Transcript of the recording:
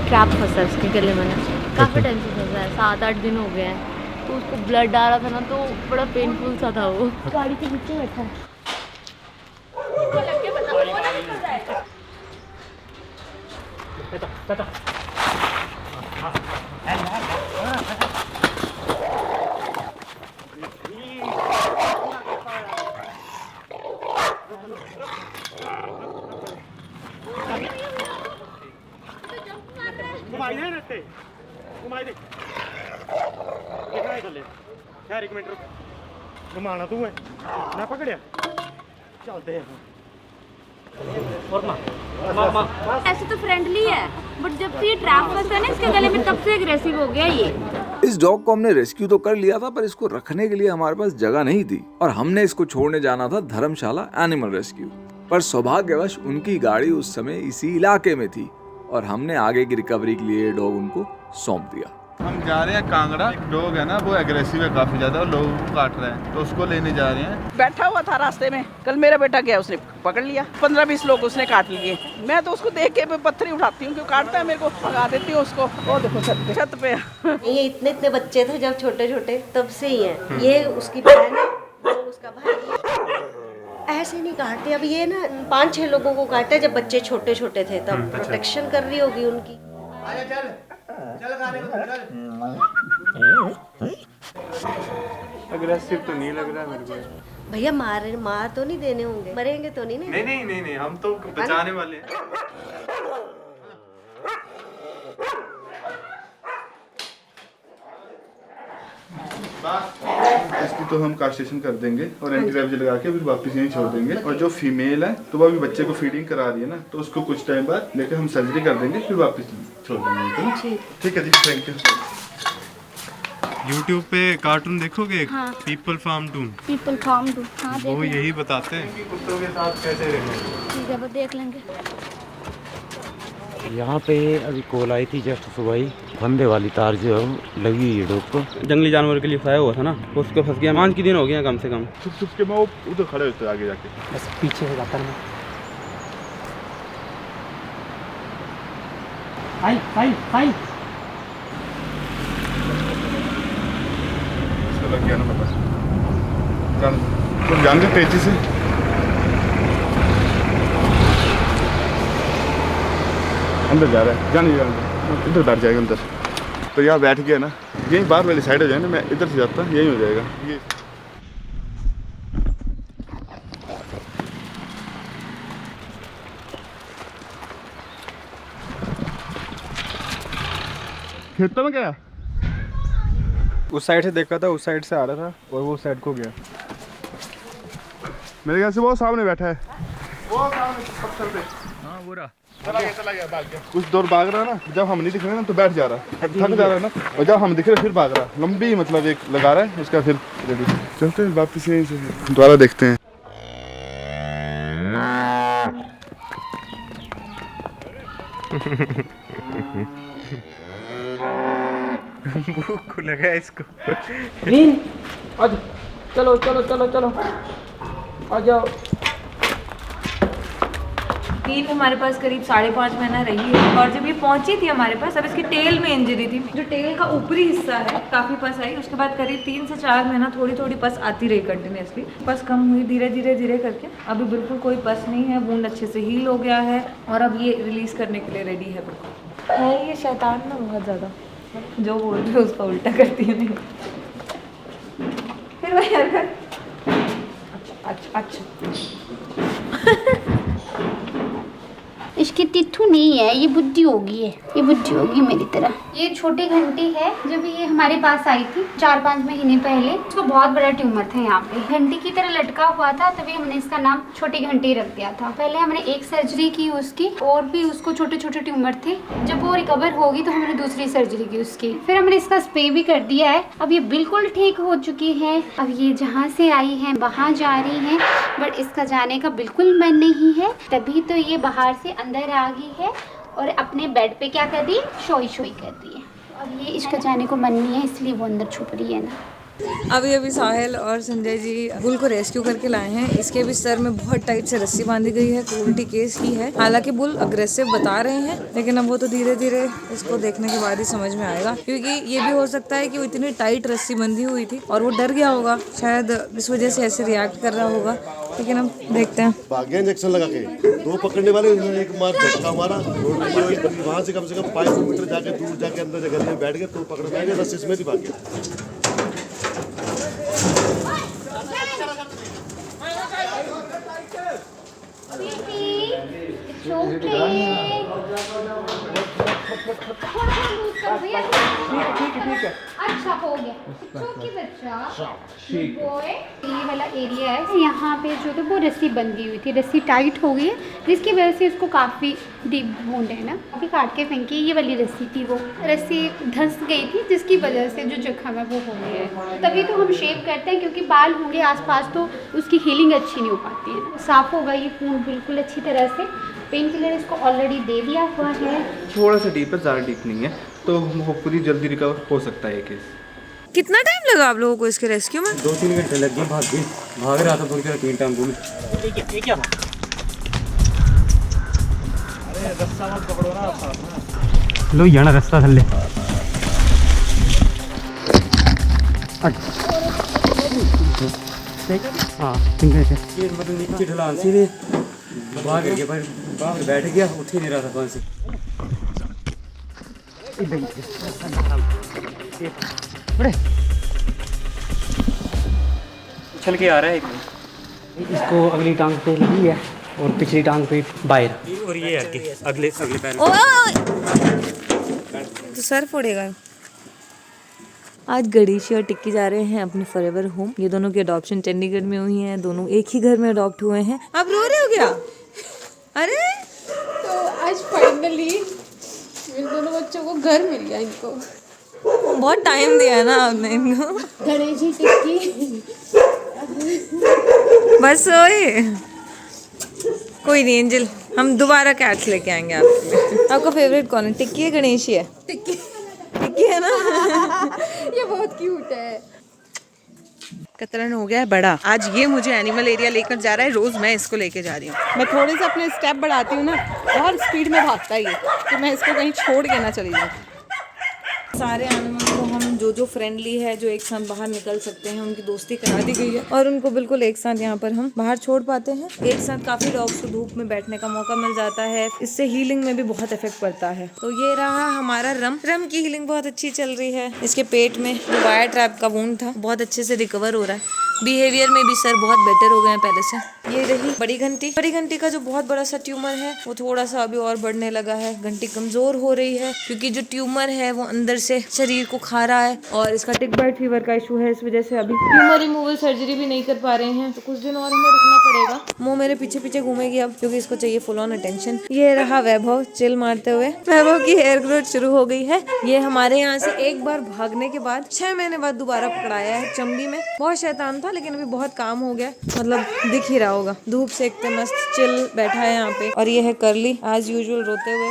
Trap फंसा है उसके गले में ना, काफ़ी टाइम से फंसा है, 7-8 दिन हो गए हैं। तो उसको ब्लड आ रहा था ना, तो बड़ा पेनफुल सा था वो। गाड़ी के नीचे बैठा है। घुमाई दे रस्ते, घुमाई दे। कितना है चले यार, 1 मिनट रुक। घुमाना तू है, मैं पकड़िया, चलते हैं। ऐसे तो फ्रेंडली है, बट जब से ये ट्रैप फंसा ना इसके गले में, तब से एग्रेसिव हो गया ये। इस डॉग को हमने रेस्क्यू तो कर लिया था, पर इसको रखने के लिए हमारे पास जगह नहीं थी और हमने इसको छोड़ने जाना था धर्मशाला एनिमल रेस्क्यू। पर सौभाग्यवश उनकी गाड़ी उस समय इसी इलाके में थी और हमने आगे की रिकवरी के लिए डॉग उनको सौंप दिया। हम जा रहे हैं कांगड़ा। एक डॉग है ना, वो एग्रेसिव है काफी ज्यादा और लोगों को काट रहा है, तो उसको लेने जा रहे हैं। बैठा हुआ था रास्ते में, कल मेरा बेटा गया, उसने पकड़ लिया। 15-20 लोग उसने काट लिए। मैं तो उसको देख के पत्थर ही उठाती हूँ, क्यों काटता है मेरे को, भगा देती हूँ उसको। वो देखो छत पे ये इतने बच्चे थे जब छोटे छोटे, तब से ही है। ये उसकी बहन है, वो उसका भाई है। ऐसे नहीं काटते। अब ये ना 5-6 लोगों को काटे जब बच्चे छोटे छोटे थे, तब प्रोटेक्शन कर रही होगी उनकी। अग्रेसिव तो नहीं लग रहा मेरे को। भैया मार तो नहीं देने होंगे, मरेंगे तो नहीं? नहीं, हम तो बचाने वाले हैं। इसकी तो हम कास्ट्रेशन कर देंगे और एंटीरेबिस लगा के फिर वापस यहीं छोड़ देंगे। और जो फीमेल है तो वो अभी बच्चे को फीडिंग करा रही है ना, तो उसको कुछ टाइम बाद लेकर हम सर्जरी कर देंगे, फिर वापस छोड़ देंगे। ठीक है जी, थैंक यू। YouTube पे कार्टून देखोगे? हाँ। People farm toon. People farm toon, हाँ वो यही बताते हैं कि कुत्तों के साथ कैसे रहना। ठीक है, वो देख लेंगे। यहाँ पे अभी कॉल आई थी जस्ट सुबह ही, फंदे वाली तार जो लगी हुई है डॉग को। जंगली जानवर के लिए फंसाया हुआ था ना, उसको फंस गया। 5 दिन हो गए कम से कम। छुप के मैं उधर खड़े होते आगे जाके, बस पीछे से जाता मैं। हाय लग गया ना मेरे पास। जान के तेजी से अंदर जा रहा है, जाने इधर बैठ जाएगा अंदर। तो यहाँ बैठ गया ना, यहीं बाहर वाली साइड हो जाए ना, मैं इधर से जाता यहीं हो जाएगा ये। खेतों में गया, उस साइड से देखा था, उस साइड से आ रहा था और वो साइड को गया। मेरे ख्याल से वो सामने बैठा है, वो सामने पत्थर पे। हाँ, वो रहा। चला गया, भाग गया। कुछ दूर भाग रहा ना, जब हम नहीं दिख रहे ना तो बैठ जा रहा, थक जा रहा है ना, और जब हम दिख रहे फिर भाग रहा। लंबी मतलब एक लगा रहा है उसका, फिर रेडी। चलते हैं वापस यहीं से, दोबारा देखते हैं। भूख लगा इसको। चलो आ जाओ। नील हमारे पास करीब 5.5 महीना रही है, और जब ये पहुंची थी हमारे पास, अब इसके टेल में इंजरी थी। जो टेल का ऊपरी हिस्सा है काफ़ी पस आई, उसके बाद करीब 3 से 4 महीना थोड़ी पस आती रही कंटिन्यूसली। पस कम हुई धीरे करके, अभी बिल्कुल कोई पस नहीं है, वूंड अच्छे से हील हो गया है और अब ये रिलीज़ करने के लिए रेडी है। बिल्कुल है ये शैतान ना बहुत ज़्यादा, जो बोल रही है उसका उल्टा करती है। नहीं फिर वही हरकत। अच्छा इसकी तिथु नहीं है, ये बुद्धि होगी है, ये बुद्धि होगी मेरी तरह। ये छोटी घंटी है, जब ये हमारे पास आई थी 4-5 महीने पहले, इसको बहुत बड़ा ट्यूमर था यहाँ पे, घंटी की तरह लटका हुआ था, तभी हमने इसका नाम छोटी घंटी रख दिया था। पहले हमने एक सर्जरी की उसकी, और भी उसको छोटे ट्यूमर थे। जब वो रिकवर होगी तो हमने दूसरी सर्जरी की उसकी, फिर हमने इसका स्प्रे भी कर दिया है। अब ये बिल्कुल ठीक हो चुकी है। अब ये जहाँ से आई है वहाँ जा रही है, बट इसका जाने का बिल्कुल मन नहीं है, तभी तो ये बाहर से अंदर आ गई है और अपने बेड पे क्या कर दी, शोई कर दी है। अब ये इसका जाने को मन नहीं है, इसलिए वो अंदर छुप रही है ना। अभी अभी साहिल और संजय जी बुल को रेस्क्यू करके लाए हैं। इसके भी सर में बहुत टाइट से रस्सी बांधी गई है, क्रूरटी केस की है। हालांकि बुल अग्रेसिव बता रहे हैं, लेकिन अब वो तो धीरे धीरे इसको देखने के बाद ही समझ में आएगा, क्योंकि ये भी हो सकता है कि वो इतनी टाइट रस्सी बंधी हुई थी और वो डर गया होगा, शायद इस वजह से ऐसे रिएक्ट कर रहा होगा। लेकिन हम देखते हैं। भाग्य इंजेक्शन लगा के 2 पकड़ने वाले, एक मार झटका मारा, वहाँ से कम 500 मीटर जाके दूर जाके अंदर जगह में बैठ गए, तो पकड़ पाएंगे, रस्सी इसमें भी भाग गया। अच्छा हो गया बच्चा। ये वाला एरिया है, यहाँ पे जो है वो रस्सी बंधी हुई थी, रस्सी टाइट हो गई है, जिसकी वजह से इसको काफ़ी डीप वुंड है ना। अभी काट के फेंकी, ये वाली रस्सी थी, वो रस्सी धंस गई थी, जिसकी वजह से जो जख्म है वो हो गया है। तभी तो हम शेव करते हैं, क्योंकि बाल होंगे आसपास तो उसकी हीलिंग अच्छी नहीं हो पाती है। साफ़ होगा ये खून बिल्कुल अच्छी तरह से। पेन किलर इसको ऑलरेडी दे दिया हुआ है। थोड़ा सा डीप है, ज़्यादा डीप नहीं है, तो होपफुली जल्दी रिकवर हो सकता है ये केस। कितना टाइम लगा आप लोगों को इसके रेस्क्यू में? 2-3 घंटे लग गए, भाग रहा था पूरी तरह 3 टाइम घूमे। ये क्या था? अरे रास्ता मत पकड़ो ना आप। लो यहाँ रास्ता थल्ले। हाँ ये मतलब नीचे ढलान सीधे भाग गया, पर बाहर बैठ गया, उठ ही नहीं रहा था वहाँ से। चल के आ रहा है एक इसको अगली टांग पे लगी है और पिछली टांग पे बाहर, और ये अगले पैर। तो सर फोड़ेगा। आज गणेशी और टिक्की जा रहे हैं अपने फॉरएवर होम। ये दोनों की अडॉप्शन चंडीगढ़ में हुई है, दोनों एक ही घर में अडॉप्ट हुए हैं। आप रो रहे हो क्या? अरे तो आज फाइनली इन दोनों बच्चों को घर मिल गया। इनको बहुत टाइम दिया है ना आपने इनको। गणेशी टिक्की बस ओए, कोई नहीं एंजल, हम दोबारा कैट्स लेके आएंगे आपके लिए। आपका फेवरेट कौन है, टिक्की है गणेशी है? टिक्की है ना। ये बहुत क्यूट है। कतरन हो गया है बड़ा। आज ये मुझे एनिमल एरिया लेकर जा रहा है, रोज मैं इसको लेके जा रही हूँ। मैं थोड़े से अपने स्टेप बढ़ाती हूँ ना, बहुत स्पीड में भागता है ये, कि मैं इसको कहीं छोड़ के ना चली जाऊँ। सारे एनिमल को हम जो फ्रेंडली है, जो एक साथ बाहर निकल सकते हैं, उनकी दोस्ती करा दी गई है और उनको बिल्कुल एक साथ यहाँ पर हम बाहर छोड़ पाते हैं। एक साथ काफी डॉग्स को धूप में बैठने का मौका मिल जाता है, इससे हीलिंग में भी बहुत इफेक्ट पड़ता है। तो ये रहा हमारा रम की हीलिंग बहुत अच्छी चल रही है। इसके पेट में जो वायर ट्रैप का वुंड था बहुत अच्छे से रिकवर हो रहा है। बिहेवियर में भी सर बहुत बेटर हो गए हैं पहले से। ये रही बड़ी घंटी का जो बहुत बड़ा सा ट्यूमर है वो थोड़ा सा अभी और बढ़ने लगा है। घंटी कमजोर हो रही है क्योंकि जो ट्यूमर है वो अंदर से शरीर को खा रहा है और इसका टिक बाइट फीवर का इशू है, इस वजह से अभी ट्यूमर रिमूवल सर्जरी भी नहीं कर पा रहे हैं। तो कुछ दिन और हमें रुकना पड़ेगा। मुँह मेरे पीछे पीछे घूमेगी अब, क्योंकि इसको चाहिए फुल ऑन अटेंशन। ये रहा वैभव चिल मारते हुए। वैभव की हेयर ग्रोथ शुरू हो गई है। ये हमारे यहाँ से एक बार भागने के बाद 6 महीने बाद दोबारा पकड़ाया है चंबी में। बहुत शैतान था लेकिन अभी बहुत काम हो गया, मतलब दिख ही रहा होगा। धूप सेकते मस्त चिल बैठा है यहाँ पे। और ये है करली एज यूजुअल रोते हुए।